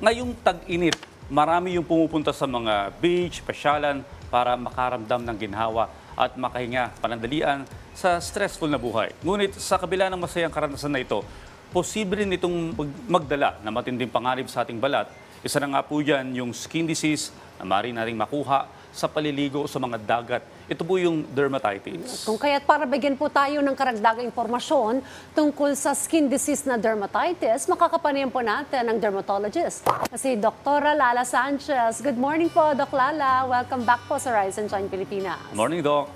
Ngayong tag-init, marami yung pumupunta sa mga beach, pasyalan para makaramdam ng ginhawa at makahinga panandalian sa stressful na buhay. Ngunit sa kabila ng masayang karanasan na ito, posible nitong magdala na matinding panganib sa ating balat. Isa na nga po dyan yung skin disease na maaari nating makuha sa paliligo sa mga dagat. Ito po yung dermatitis. Kung kaya't para bigyan po tayo ng karagdagang impormasyon tungkol sa skin disease na dermatitis, makakapanayan po natin ang dermatologist, si Dr. Lala Sanchez. Good morning po, Doc Lala. Welcome back po sa Rise and Shine Pilipinas. Morning, Doc.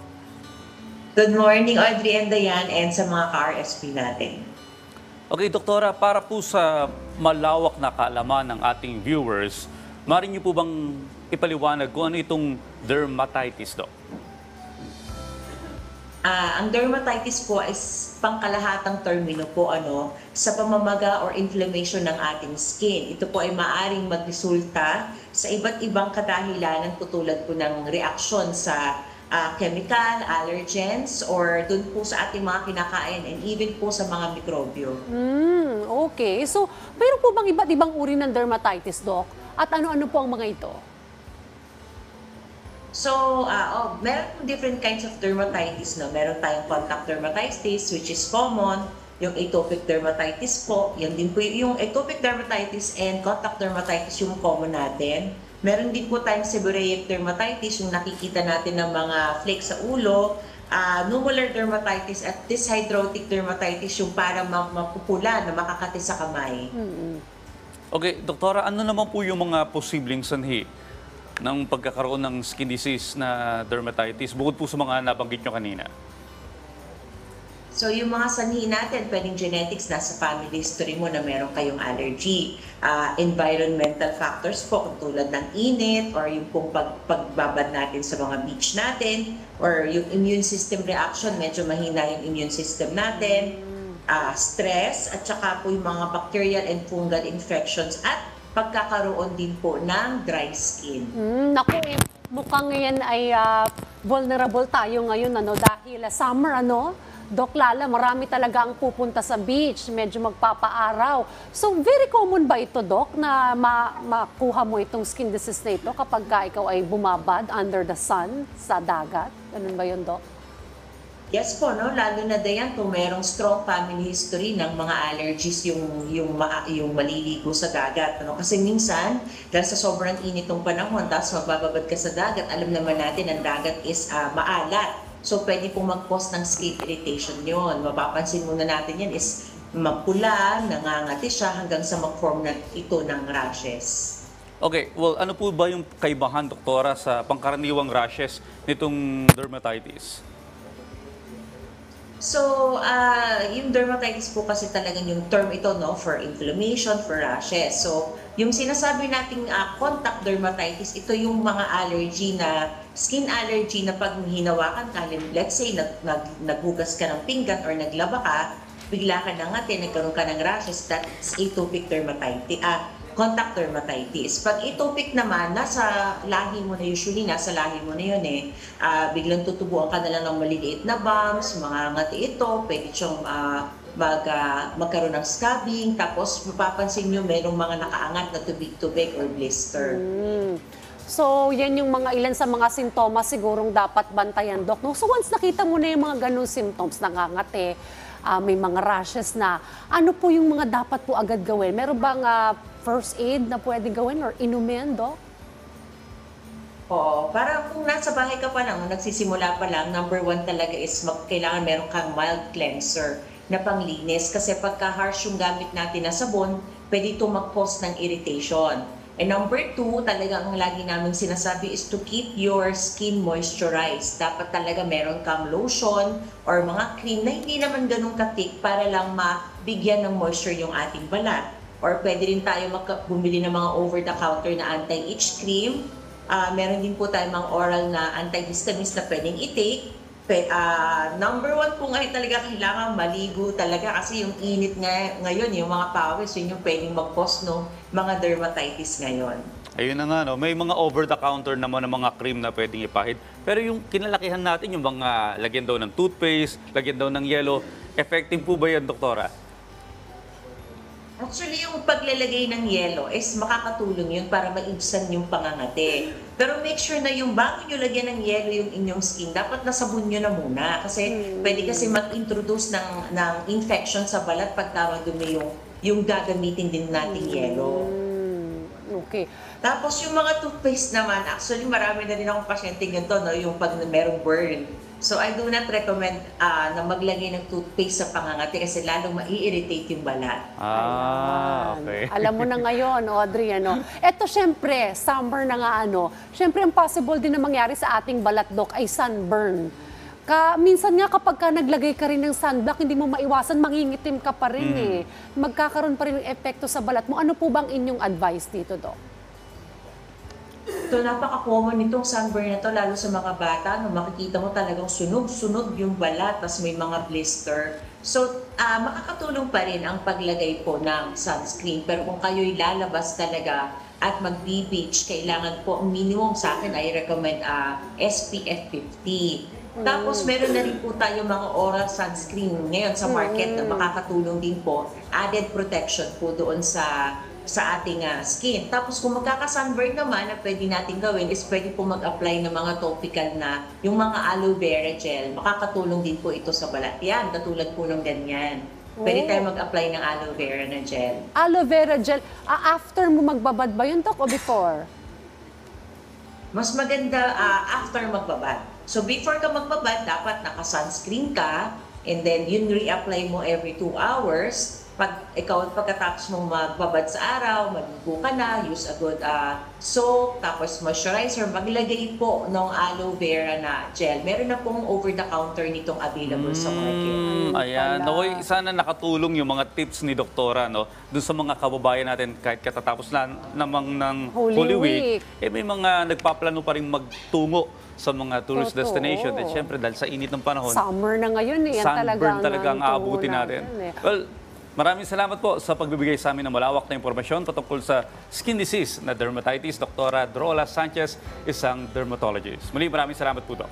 Good morning, Audrey and Diane, and sa mga ka-RSP natin. Okay, Doktora, para po sa malawak na kaalaman ng ating viewers, maaari niyo po bang ipaliwanag kung ano itong dermatitis, Doc? Ang dermatitis po is pangkalahatang termino po sa pamamaga or inflammation ng ating skin. Ito po ay maaaring magresulta sa iba't ibang kadahilanan tulad po ng reaksyon sa chemical, allergens, or dun po sa ating mga kinakain and even po sa mga mikrobyo. Okay. So, mayroon po bang iba't ibang uri ng dermatitis, Doc? At ano-ano po ang mga ito? So, meron po different kinds of dermatitis. No? Meron tayong contact dermatitis, which is common. Yung atopic dermatitis po, yan din po yung atopic dermatitis and contact dermatitis yung common natin. Meron din po tayong seborrheic dermatitis, yung nakikita natin ng mga flakes sa ulo, nummular dermatitis at dyshydrotic dermatitis, yung parang mapupula na makakati sa kamay. Okay, Doktora, ano naman po yung mga posibleng sanhi ng pagkakaroon ng skin disease na dermatitis, bukod po sa mga nabanggit nyo kanina? So yung mga sanhi natin, pwedeng genetics, nasa family history mo na meron kayong allergy. Environmental factors po, tulad ng init or yung pong pagbabad natin sa mga beach natin, or yung immune system reaction, medyo mahina yung immune system natin, stress, at saka po yung mga bacterial and fungal infections, at pagkakaroon din po ng dry skin. Naku, mukhang ngayon ay vulnerable tayo ngayon dahil summer, Doc Lala, marami talaga ang pupunta sa beach, medyo magpapaaraw. So, very common ba ito, Doc, na makuha mo itong skin disease na ito kapag ikaw ay bumabad under the sun sa dagat? Ganun ba yun, Doc? Yes po, lalo na dayan kung merong strong family history ng mga allergies yung maliligo sa dagat. Kasi minsan, dahil sa sobrang init ng panahon, tapos magbababad ka sa dagat, alam naman natin ang dagat is maalat. So, pwede pong mag-cause ng skin irritation yon. Mapapansin muna natin yan is magpula, nangangati siya hanggang sa mag-form na ito ng rashes. Okay, well, ano po ba yung kaibahan, Doktora, sa pangkaraniwang rashes nitong dermatitis? So, yung dermatitis po kasi talagang yung term ito, for inflammation, for rashes. So, yung sinasabi nating contact dermatitis, ito yung mga allergy skin allergy na pag hinawakan ka, let's say, naghugas ka ng pinggan or naglaba ka, bigla ka nangati, nagkaroon ka ng rashes, that's atopic dermatitis. Contact dermatitis. Pag atopic naman, nasa lahi mo na yun biglang tutubuan ka na lang ng maliliit na bumps, mga ngati ito, pwede siyang magkaroon ng scabbing, tapos mapapansin nyo merong mga nakaangat na tubig-tubig or blister. So, yan yung ilan sa mga sintomas sigurong dapat bantayan, Doc. So, once nakita mo na yung mga ganun symptoms, nangangati, may mga rashes na, ano po yung mga dapat po agad gawin? Meron bang first aid na pwede gawin or inumin, Doc? Oo, para kung nasa bahay ka pa lang, nagsisimula pa lang, number one talaga is kailangan meron kang mild cleanser na panglinis. Kasi pagka harsh yung gamit natin na sabon, pwede ito mag-cause ng irritation. And number two, talagang ang lagi namin sinasabi is to keep your skin moisturized. Dapat talaga meron kang lotion or mga cream na hindi naman ganun katik para lang mabigyan ng moisture yung ating balat. Or pwede rin tayo bumili ng mga over-the-counter na anti-itch cream. Meron din po tayo mga oral na antihistamines na pwedeng i-take. Number one po ngayon talaga kailangan maligo talaga kasi yung init ngayon, yung mga pawis, yun yung pwedeng mag-cause ng mga dermatitis ngayon. Ayun na nga, may mga over-the-counter naman ng mga cream na pwedeng ipahid. Pero yung kinalakihan natin, yung mga lagyan daw ng toothpaste, lagyan daw ng yellow, effective po ba yan, Doktora? Actually, yung paglalagay ng yelo is makakatulong yun para maibsan yung pangangati. Pero make sure na yung bago nyo lagyan ng yelo yung inyong skin, dapat nasabon nyo na muna. Kasi pwede kasi mag-introduce ng infection sa balat pagka madumi yung gagamitin din nating yelo. Okay. Tapos yung mga toothpaste naman, actually marami na rin akong pasyente ganito, no? Yung pag merong burn. So I do not recommend na maglagay ng toothpaste sa pangangati kasi lalong mai-irritate yung balat. Okay. Alam mo na ngayon, Audrey, ano. Eto, syempre, summer na nga, ano. Syempre, ang possible din na mangyari sa ating balat, Doc, ay sunburn. Minsan nga kapag ka naglagay ka rin ng sunblock, hindi mo maiwasan, mangingitim ka pa rin eh. Magkakaroon pa rin ng epekto sa balat mo. Ano po bang inyong advice dito, Doc? So, napaka-common nitong sunburn na to, lalo sa mga bata, no, makikita mo talagang sunog-sunog yung balat, tas may mga blister. So, makakatulong pa rin ang paglagay po ng sunscreen. Pero kung kayo'y lalabas talaga at mag-beach, kailangan po, minimum sa akin, I recommend SPF 50. Tapos, meron na rin po tayo mga oral sunscreen ngayon sa market na makakatulong din po. Added protection po doon sa ating skin. Tapos kung magkaka-sunburn naman na pwede natin gawin is pwede po mag-apply ng mga topical na yung mga aloe vera gel. Makakatulong din po ito sa balat. Yan, katulad po ng ganyan. Pwede tayo mag-apply ng aloe vera na gel. Aloe vera gel, after mo magbabad ba yun, Doc, o before? Mas maganda after magbabad. So before ka magbabad, dapat naka-sunscreen ka and then yun re-apply mo every 2 hours. Pagkatapos mong magbabad sa araw, maligo ka na, use a good soap, tapos moisturizer, maglagay po ng aloe vera na gel. Meron na pong over-the-counter nitong available sa market. Ayan. Nakoy, sana nakatulong yung mga tips ni Doktora, no? Doon sa mga kababayan natin, kahit katatapos na namang ng Holy Holy Week, Week. may mga nagpaplano pa rin magtungo sa mga tourist Totoo. destination. At syempre, dahil sa init ng panahon, Summer na ngayon eh. Yan sunburn talaga ang tungo aabutin natin. eh. Well, maraming salamat po sa pagbibigay sa amin ng malawak na impormasyon patungkol sa skin disease na dermatitis. Dr. Drola Sanchez, isang dermatologist. Muli, maraming salamat po, Doc.